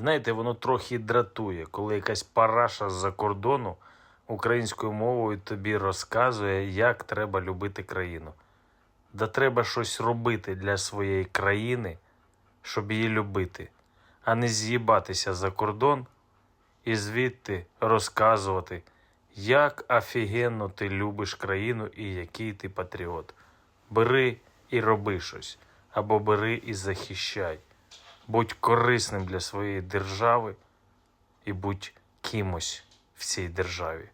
Знаєте, воно трохи дратує, коли якась параша з-за кордону українською мовою тобі розказує, як треба любити країну. Да треба щось робити для своєї країни, щоб її любити, а не з'їбатися за кордон і звідти розказувати, як офігенно ти любиш країну і який ти патріот. Бери і роби щось, або бери і захищай. Будь корисним для своєї держави і будь кимось в цій державі.